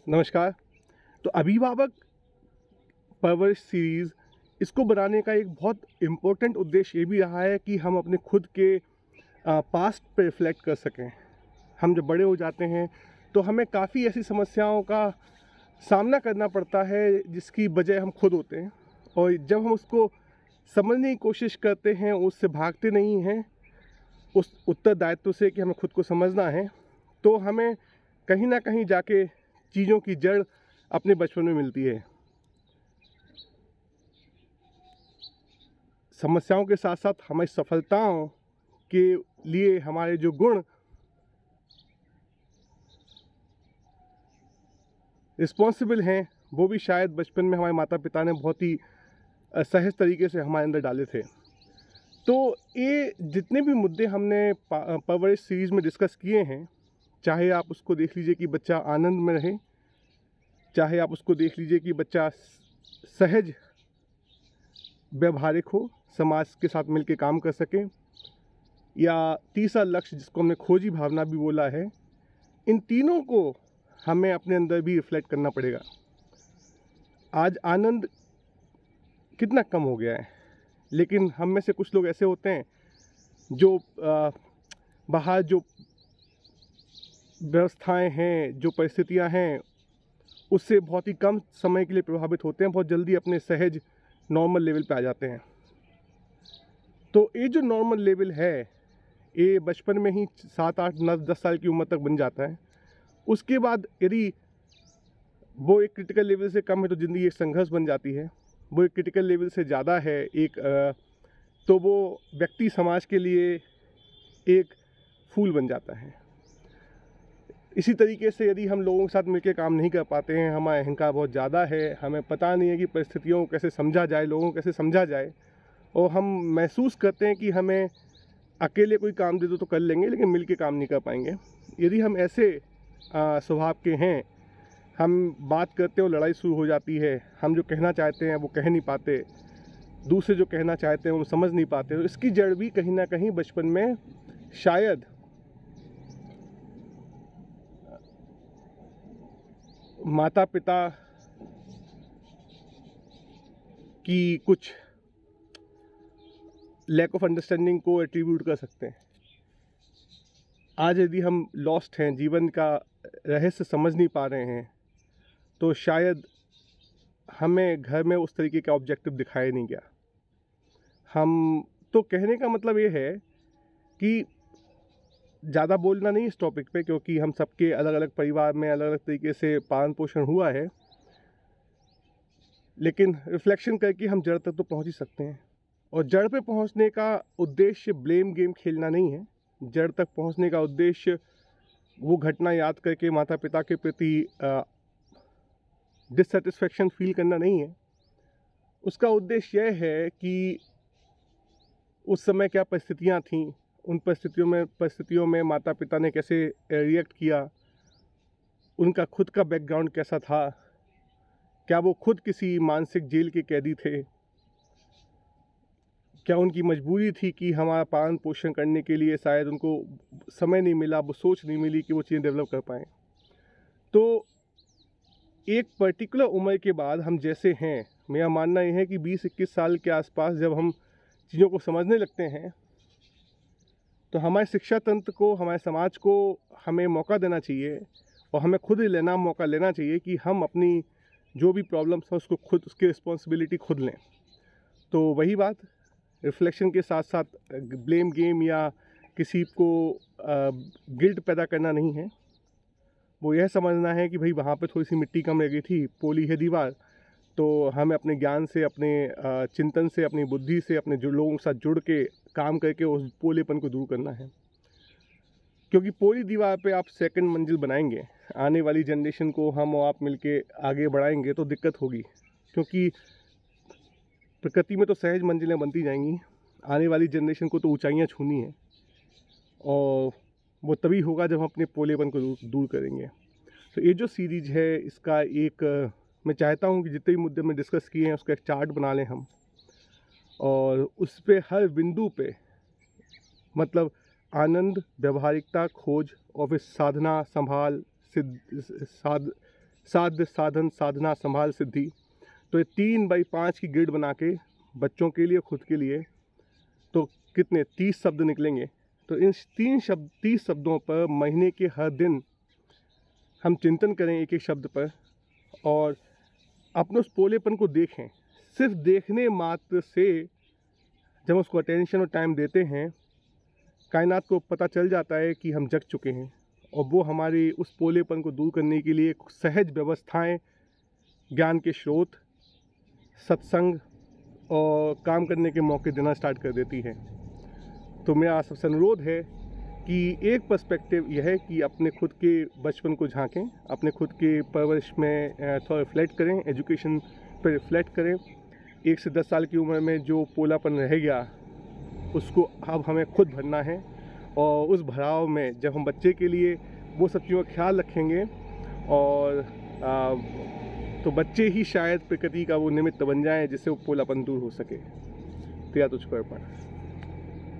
नमस्कार। तो अभिभावक परवरिश सीरीज़ इसको बनाने का एक बहुत इम्पोर्टेंट उद्देश्य ये भी रहा है कि हम अपने खुद के पास्ट पे रिफ्लेक्ट कर सकें। हम जब बड़े हो जाते हैं तो हमें काफ़ी ऐसी समस्याओं का सामना करना पड़ता है जिसकी वजह हम खुद होते हैं, और जब हम उसको समझने की कोशिश करते हैं, उससे भागते नहीं हैं उस उत्तरदायित्व से कि हमें खुद को समझना है, तो हमें कहीं ना कहीं जाके चीज़ों की जड़ अपने बचपन में मिलती है। समस्याओं के साथ साथ हमारी सफलताओं के लिए हमारे जो गुण रिस्पॉन्सिबल हैं, वो भी शायद बचपन में हमारे माता पिता ने बहुत ही सहज तरीके से हमारे अंदर डाले थे। तो ये जितने भी मुद्दे हमने परवरिश सीरीज़ में डिस्कस किए हैं, चाहे आप उसको देख लीजिए कि बच्चा आनंद में रहे, चाहे आप उसको देख लीजिए कि बच्चा सहज व्यवहारिक हो, समाज के साथ मिलकर काम कर सके, या तीसरा लक्ष्य जिसको हमने खोजी भावना भी बोला है, इन तीनों को हमें अपने अंदर भी रिफ्लेक्ट करना पड़ेगा। आज आनंद कितना कम हो गया है, लेकिन हम में से कुछ लोग ऐसे होते हैं जो बाहर जो व्यवस्थाएं हैं, जो परिस्थितियां हैं, उससे बहुत ही कम समय के लिए प्रभावित होते हैं, बहुत जल्दी अपने सहज नॉर्मल लेवल पे आ जाते हैं। तो ये जो नॉर्मल लेवल है, ये बचपन में ही 7, 8, 9, 10 साल की उम्र तक बन जाता है। उसके बाद यदि वो एक क्रिटिकल लेवल से कम है तो ज़िंदगी एक संघर्ष बन जाती है। वो एक क्रिटिकल लेवल से ज़्यादा है तो वो व्यक्ति समाज के लिए एक फूल बन जाता है। इसी तरीके से यदि हम लोगों के साथ मिलकर काम नहीं कर पाते हैं, हमारा अहंकार बहुत ज़्यादा है, हमें पता नहीं है कि परिस्थितियों को कैसे समझा जाए, लोगों को कैसे समझा जाए, और हम महसूस करते हैं कि हमें अकेले कोई काम दे दो तो कर लेंगे, लेकिन मिल के काम नहीं कर पाएंगे। यदि हम ऐसे स्वभाव के हैं, हम बात करते हैं और लड़ाई शुरू हो जाती है, हम जो कहना चाहते हैं वो कह नहीं पाते, दूसरे जो कहना चाहते हैं वो समझ नहीं पाते, तो इसकी जड़ भी कहीं ना कहीं बचपन में शायद माता पिता की कुछ लैक ऑफ अंडरस्टैंडिंग को एट्रीब्यूट कर सकते हैं। आज यदि हम लॉस्ट हैं, जीवन का रहस्य समझ नहीं पा रहे हैं, तो शायद हमें घर में उस तरीके का ऑब्जेक्टिव दिखाया नहीं गया। हम तो कहने का मतलब ये है कि ज़्यादा बोलना नहीं इस टॉपिक पे, क्योंकि हम सबके अलग अलग परिवार में अलग अलग तरीके से पालन पोषण हुआ है, लेकिन रिफ्लेक्शन करके हम जड़ तक तो पहुंच ही सकते हैं। और जड़ पे पहुंचने का उद्देश्य ब्लेम गेम खेलना नहीं है। जड़ तक पहुंचने का उद्देश्य वो घटना याद करके माता पिता के प्रति डिससेटिस्फेक्शन फील करना नहीं है। उसका उद्देश्य यह है कि उस समय क्या परिस्थितियां थीं, उन परिस्थितियों में माता पिता ने कैसे रिएक्ट किया, उनका खुद का बैकग्राउंड कैसा था, क्या वो खुद किसी मानसिक जेल के कैदी थे, क्या उनकी मजबूरी थी कि हमारा पालन पोषण करने के लिए शायद उनको समय नहीं मिला, वो सोच नहीं मिली कि वो चीज़ें डेवलप कर पाएँ। तो एक पर्टिकुलर उम्र के बाद हम जैसे हैं, मेरा मानना ये है कि 20-21 साल के आसपास जब हम चीज़ों को समझने लगते हैं, तो हमारे शिक्षा तंत्र को, हमारे समाज को हमें मौका देना चाहिए, और हमें खुद ही मौका लेना चाहिए कि हम अपनी जो भी प्रॉब्लम्स हैं उसको खुद, उसकी रिस्पॉन्सिबिलिटी खुद लें। तो वही बात, रिफ्लेक्शन के साथ साथ ब्लेम गेम या किसी को गिल्ट पैदा करना नहीं है। वो यह समझना है कि भाई वहाँ पे थोड़ी सी मिट्टी कम रह गई थी, पोली है दीवार, तो हमें अपने ज्ञान से, अपने चिंतन से, अपनी बुद्धि से, अपने जो लोगों के साथ जुड़ के काम करके उस पोलेपन को दूर करना है। क्योंकि पोली दीवार पे आप सेकंड मंजिल बनाएंगे, आने वाली जनरेशन को हम और आप मिलके आगे बढ़ाएंगे तो दिक्कत होगी, क्योंकि प्रकृति में तो सहज मंजिलें बनती जाएंगी, आने वाली जनरेशन को तो ऊंचाइयां छूनी है, और वो तभी होगा जब हम अपने पोलेपन को दूर करेंगे। तो ये जो सीरीज है, इसका एक मैं चाहता हूँ कि जितने भी मुद्दे में डिस्कस किए हैं उसका एक चार्ट बना लें हम, और उस पर हर बिंदु पे, मतलब आनंद, व्यवहारिकता, खोज, और फिर साधना, संभाल, साध्य साधन साधना संभाल सिद्धि। तो ये 3x5 की ग्रिड बना के बच्चों के लिए, खुद के लिए, तो कितने 30 शब्द निकलेंगे। तो इन 30 शब्दों पर महीने के हर दिन हम चिंतन करें एक एक शब्द पर, और अपने उस पोलेपन को देखें। सिर्फ देखने मात्र से जब उसको अटेंशन और टाइम देते हैं, कायनात को पता चल जाता है कि हम जग चुके हैं, और वो हमारी उस पोलेपन को दूर करने के लिए सहज व्यवस्थाएं, ज्ञान के स्रोत, सत्संग और काम करने के मौके देना स्टार्ट कर देती है। तो मेरा सबसे अनुरोध है कि एक पर्सपेक्टिव यह है कि अपने खुद के बचपन को झांकें, अपने खुद के परवरिश में थोड़ा रिफ्लेक्ट करें, एजुकेशन पर रिफ्लेक्ट करें। 1 से 10 साल की उम्र में जो पोलापन रह गया उसको अब हमें खुद भरना है, और उस भराव में जब हम बच्चे के लिए वो सब चीज़ों का ख्याल रखेंगे, और तो बच्चे ही शायद प्रकृति का वो निमित्त बन जाएं जिससे वो पोलापन दूर हो सके। तो या तुझको अर्पण।